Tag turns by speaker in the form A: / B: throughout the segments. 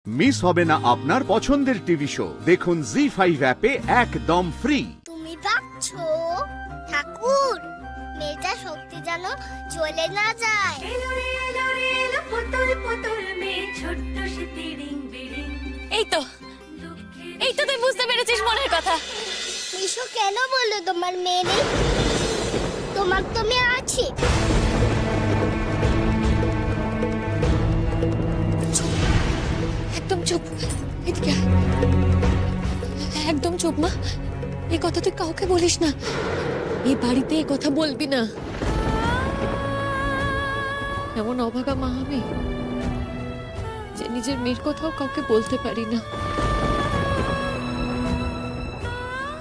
A: Miss হবে না আপনার পছন্দের টিভি শো। দেখুন জি5 অ্যাপে একদম ফ্রি।
B: তুমি ভাবছো ঠাকুর মেয়েটা শক্তি যেন চলে না যায়।
C: এই তো তুই বুঝতে পেরেছিস মনের কথা।
B: মিশো কেন বললো তোমার মেয়ে নেই? তোমার তো মেয়ে আছে।
C: একদম চুপ, এদিকে আয়। একদম চুপ মা, এই কথা তুই কাউকে বলিস না। এই বাড়িতে এই কথা বলবি না। এমন অভাগা মা আমি যে নিজের মেয়ের কথাও কাউকে বলতে পারি না।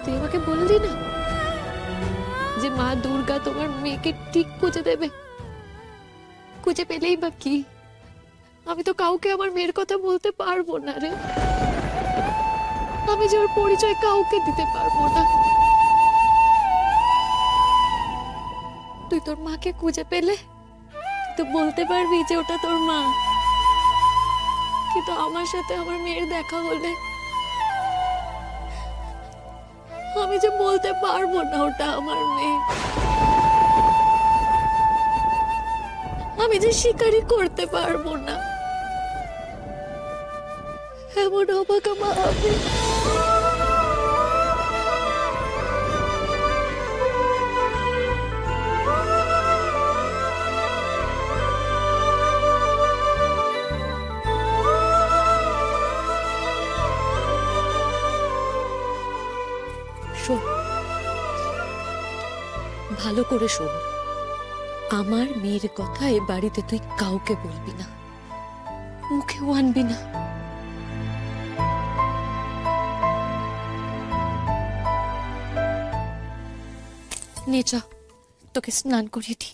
C: তুই আমাকে বললি না যে মা দুর্গা তোমার মেয়েকে ঠিক খুঁজে দেবে। খুঁজে পেলেই বা কি, আমি তো কাউকে আমার মেয়ের কথা বলতে পারবো না রে। আমি যে ওর পরিচয় কাউকে দিতে পারবো না। তুই তোর মাকে খুঁজে পেলে তুই তো বলতে পারবি যে ওটা তোর মা। কিন্তু আমার সাথে আমার মেয়ের দেখা হলে আমি যে বলতে পারবো না ওটা আমার মেয়ে। আমি যে স্বীকারই করতে পারবো না। এমন অবাকা মা আমি। শোন, ভালো করে শোন, আমার মেয়ের কথা এ বাড়িতে তুই কাউকে বলবি না, মুখেও আনবি না। নে চা, তোকে স্নান করিয়ে দি।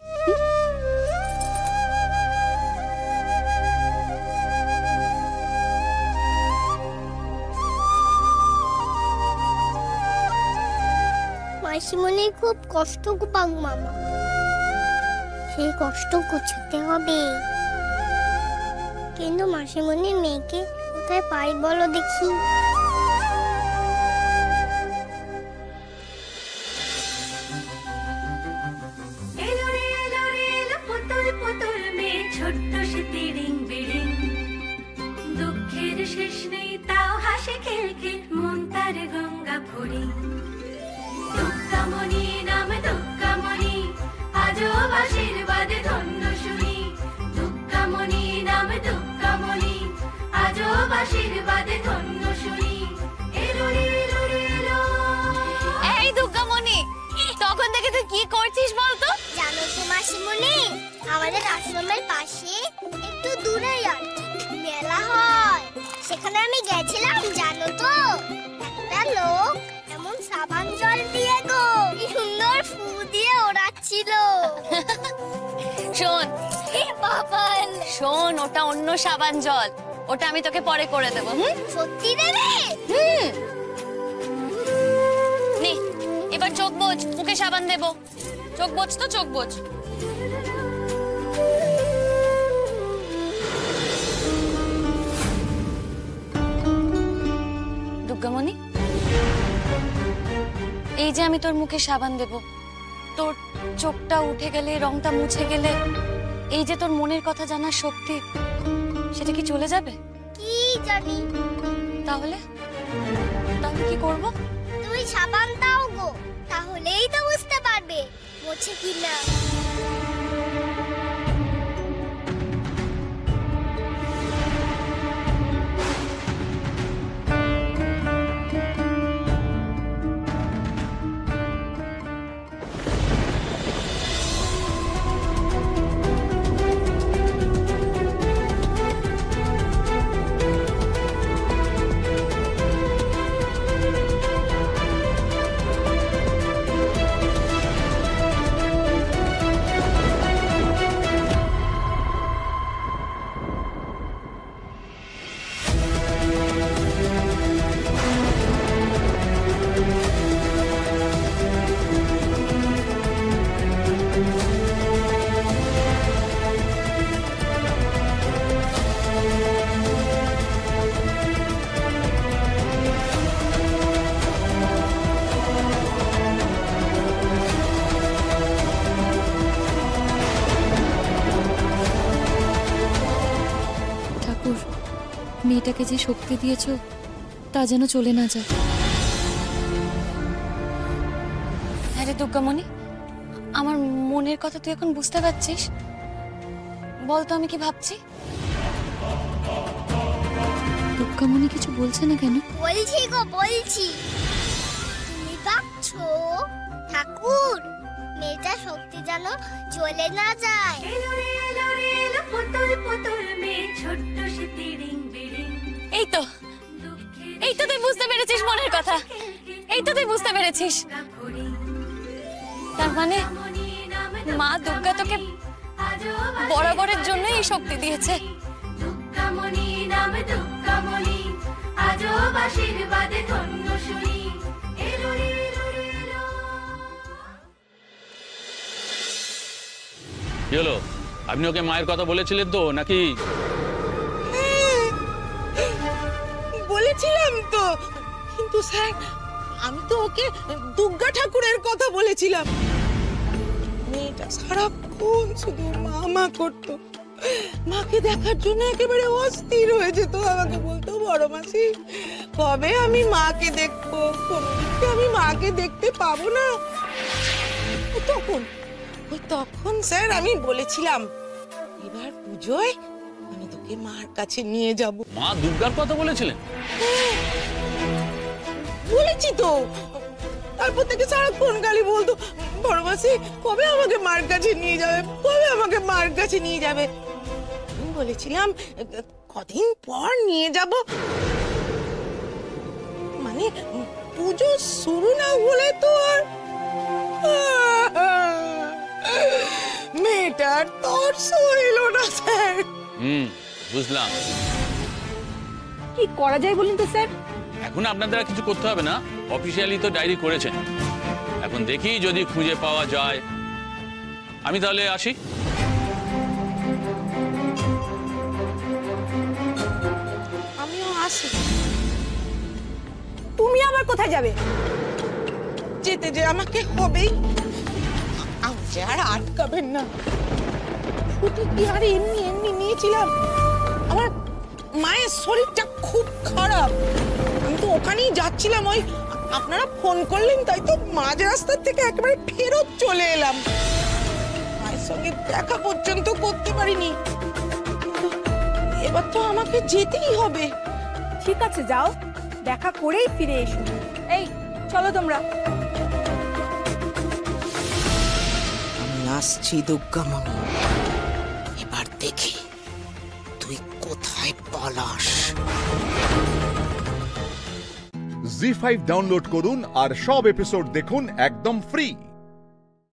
B: মাসিমণি খুব কষ্ট পাক মামা, সেই কষ্ট ঘোচাতে হবে। কিন্তু মাসিমণির মেয়েকে কোথায় পাই বলো দেখি?
D: দুঃখের শেষ নেই তাও হাসে খেলকে মন তার গঙ্গা ভরি। দুঃখামণি নাম দুঃখামণি, আজও আশীর্বাদে ধন্য শুনি। দুঃখামণি নাম দুঃখামণি, আজও আশীর্বাদে ধন্য শুনি। এলো রে এলো রে এলো।
C: এই দুর্গামণি, তখন থেকে তুই কি করছিস বলতো?
B: জানো তো মাসিমণি, আমাদের আশ্রমের পাশে একটু দূরে মেলা হয়, সেখানে আমি গেছিলাম। জানো তো, একটা লোক এমন সাবান জল দিয়ে গো সুন্দর ফু দিয়ে ওড়াচ্ছিল।
C: শোন
B: বাবা,
C: শোন, ওটা অন্য সাবান জল, ওটা আমি তোকে পরে করে দেবো।
B: সত্যি দেবে?
C: নে এবার চোখ বোঝ, মুখে সাবান দেবো। চোখ বোঝ তো, চোখ বোঝ। দুর্গামণি, এই যে আমি তোর মুখে সাবান দেব, তোর চোখটা উঠে গেলে, রংটা মুছে গেলে, এই যে তোর মনের কথা জানার শক্তি, সেটা কি চলে যাবে?
B: কি জানি।
C: তাহলে তাহলে কি করব?
B: তুমি সাবান দাও গো, তাহলেই তো বুঝতে পারবে মুছে কিনা।
E: মেয়েটাকে যে শক্তি দিয়েছো তা যেন চলে না যায়। আরে দুর্গামণি, আমার মনের কথা তুই এখন বুঝতে পারছিস? বলতো আমি কি ভাবছি? দুর্গামণি কিছু বলছে না কেন?
B: বলছি গো বলছি। তুমি ভাবছো ঠাকুর মেয়েটা শক্তি যেন চলে না যায়।
D: এলো রে এলো রে এলো পুতুল পুতুল মেয়ে ছোট্ট সে তিরিং বিরিং।
E: এই তো তুই বুঝতে পেরেছিস মনের কথা, এই তো তুই বুঝতে পেরেছিস। তার মানে মা দুর্গা তোকে বরাবরের জন্য এই শক্তি দিয়েছে।
D: দুর্গামণি নাম দুর্গামণি, আজব আশীর্বাদে ধন্য শুনি। এলো রে এলো রে এলো।
F: কি হলো? আপনি ওকে মায়ের কথা বলেছিলেন তো নাকি?
G: বলেছিলাম তো, কিন্তু স্যার আমি তো ওকে দুর্গা ঠাকুরের কথা বলেছিলাম। মেয়েটা সারাক্ষণ শুধু মা করতো, মাকে দেখার জন্য একেবারে অস্থির হয়ে যেত। আমাকে বলতো, বড় মাসি কবে আমি মাকে দেখবো, কোনদিনকে আমি মাকে দেখতে পাবো না। তখন স্যার আমি বলেছিলাম এবার পুজোয় আমি তোকে মার কাছে নিয়ে যাব।
F: মা দুর্গার কথা বলেছিলেন?
G: বলেছি তো। তারপর থেকে সারাক্ষণ গালি বলতো, বড় মাসি কবে আমাকে মার কাছে নিয়ে যাবে, কবে আমাকে মার কাছে নিয়ে যাবে। আমি বলেছিলাম কদিন পর নিয়ে যাব, মানে পুজো শুরু না হলে তো আর। মেয়েটার তর্স হইল না স্যার।
F: বুঝলাম।
H: কি করা যায় বলুন তো স্যার?
F: এখন আপনাদের আর কিছু করতে হবে না, অফিসিয়ালি তো ডায়েরি করেছেন। এখন দেখি যদি খুঁজে পাওয়া যায়। আমি তাহলে আসি।
G: আমিও আসি।
H: তুমি আবার কোথায় যাবে?
G: যেতে যে আমাকে হবেই, আমাকে আর আটকাবেন না। ছুটি কি আর এমনি এমনি নিয়েছিলাম? আমার মায়ের শরীরটা খুব খারাপ, আমি তো ওখানেই যাচ্ছিলাম। ওই আপনারা ফোন করলেন তাই তো মাঝ রাস্তার থেকে একেবারে ফেরত চলে এলাম। মায়ের সঙ্গে দেখা পর্যন্ত করতে পারিনি, কিন্তু এবার তো আমাকে যেতেই হবে।
H: ঠিক আছে যাও, দেখা করেই ফিরে এসো। এই চলো তোমরা।
G: আমি আসছি দুর্গামণি, এবার দেখি তুই কোথায় পালাস।
A: জি5 ডাউনলোড করুন আর সব এপিসোড দেখুন একদম ফ্রি।